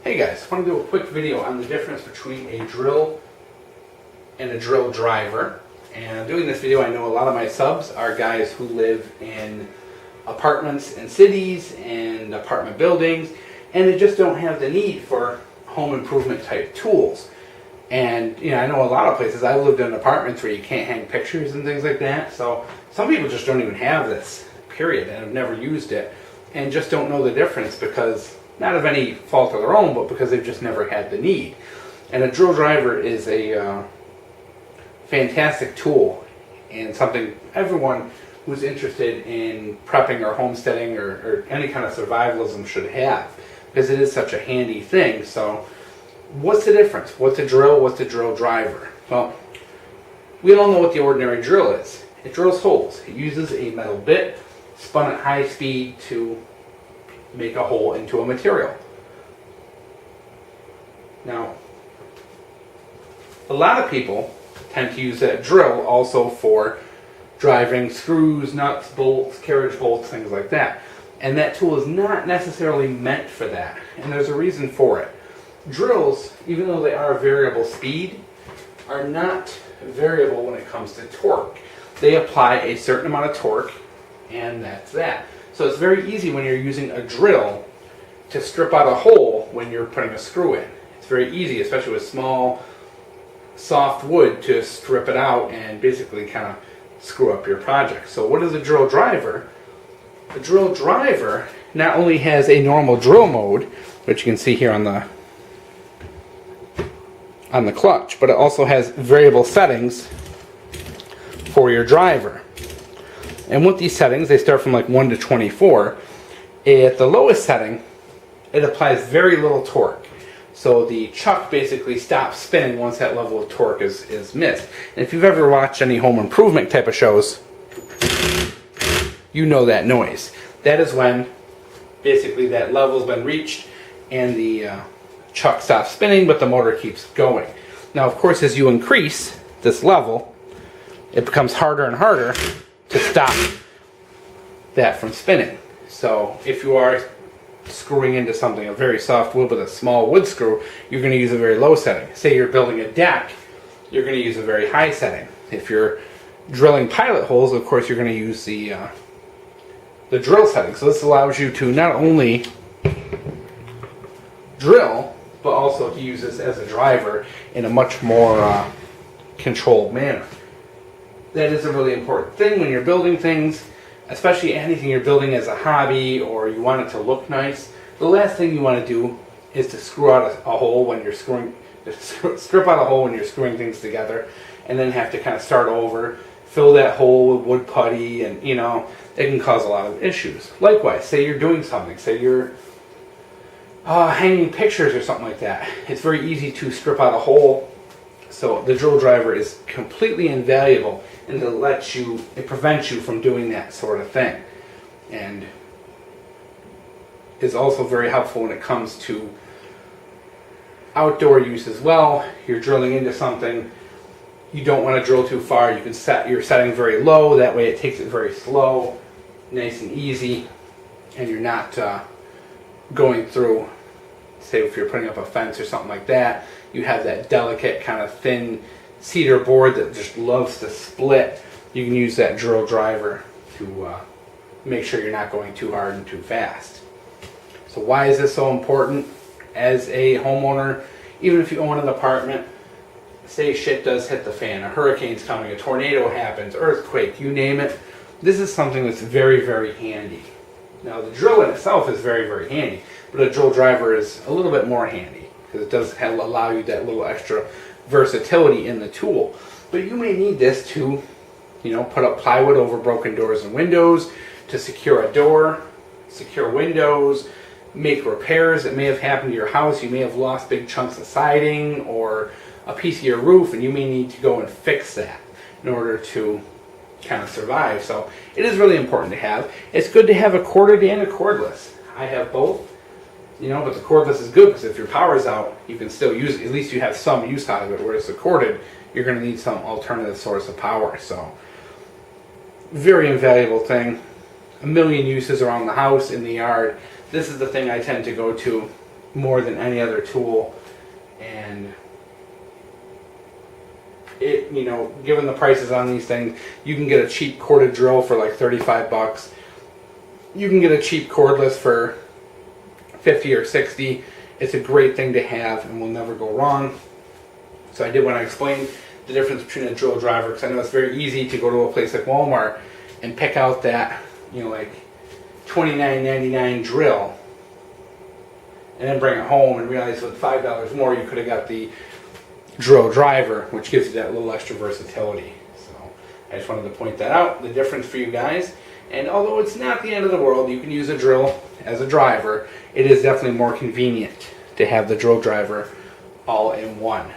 Hey guys, I want to do a quick video on the difference between a drill and a drill driver. And doing this video, I know a lot of my subs are guys who live in apartments and cities and apartment buildings, and they just don't have the need for home improvement type tools. And I know a lot of places, I lived in apartments where you can't hang pictures and things like that, so some people just don't even have this, period, and have never used it, and just don't know the difference because, not of any fault of their own, but because they've just never had the need. And a drill driver is a fantastic tool and something everyone who's interested in prepping or homesteading or any kind of survivalism should have, because it is such a handy thing. So what's the difference? What's a drill? What's a drill driver? Well, we all know what the ordinary drill is. It drills holes. It uses a metal bit spun at high speed to make a hole into a material. Now, a lot of people tend to use that drill also for driving screws, nuts, bolts, carriage bolts, things like that. And that tool is not necessarily meant for that, and there's a reason for it. Drills, even though they are variable speed, are not variable when it comes to torque. They apply a certain amount of torque, and that's that. So it's very easy when you're using a drill to strip out a hole when you're putting a screw in. It's very easy, especially with small, soft wood, to strip it out and basically kind of screw up your project. So what is a drill driver? A drill driver not only has a normal drill mode, which you can see here on the clutch, but it also has variable settings for your driver. And with these settings, they start from like 1 to 24. At the lowest setting, it applies very little torque. So the chuck basically stops spinning once that level of torque is missed. And if you've ever watched any home improvement type of shows, you know that noise. That is when basically that level's been reached and the chuck stops spinning, but the motor keeps going. Now, of course, as you increase this level, it becomes harder and harder to stop that from spinning. So if you are screwing into something, a very soft wood with a small wood screw, you're going to use a very low setting. Say you're building a deck, you're going to use a very high setting. If you're drilling pilot holes, of course, you're going to use the drill setting. So this allows you to not only drill, but also to use this as a driver in a much more controlled manner. That is a really important thing when you're building things, especially anything you're building as a hobby or you want it to look nice. The last thing you want to do is to screw out a hole when you're strip out a hole when you're screwing things together, and then have to kind of start over, fill that hole with wood putty, and it can cause a lot of issues. Likewise, say you're doing something, say you're hanging pictures or something like that. It's very easy to strip out a hole. So the drill driver is completely invaluable, and it prevents you from doing that sort of thing. And is also very helpful when it comes to outdoor use as well. You're drilling into something, you don't want to drill too far, you can set your setting very low, that way it takes it very slow, nice and easy, and you're not going through, say if you're putting up a fence or something like that, you have that delicate kind of thin cedar board that just loves to split. You can use that drill driver to make sure you're not going too hard and too fast. So why is this so important as a homeowner? Even if you own an apartment, say shit does hit the fan, a hurricane's coming, a tornado happens, earthquake, you name it, this is something that's very, very handy. Now the drill in itself is very, very handy, but a drill driver is a little bit more handy because it does allow you that little extra versatility in the tool. But you may need this to, put up plywood over broken doors and windows, to secure a door, secure windows, make repairs that may have happened to your house. You may have lost big chunks of siding or a piece of your roof, and you may need to go and fix that in order to kind of survive. So it is really important to have. It's good to have a corded and a cordless. I have both. But the cordless is good because if your power's out, you can still use it. At least you have some use out of it, whereas the corded, you're going to need some alternative source of power. So, very invaluable thing. A million uses around the house, in the yard. This is the thing I tend to go to more than any other tool. And it, you know, given the prices on these things, you can get a cheap corded drill for like 35 bucks. You can get a cheap cordless for 50 or 60. It's a great thing to have and will never go wrong. So I did want to explain the difference between a drill driver, because I know it's very easy to go to a place like Walmart and pick out that, you know, like $29.99 drill and then bring it home and realize with $5 more you could have got the drill driver, which gives you that little extra versatility. So I just wanted to point that out, the difference for you guys. And although it's not the end of the world, you can use a drill as a driver, it is definitely more convenient to have the drill driver all in one.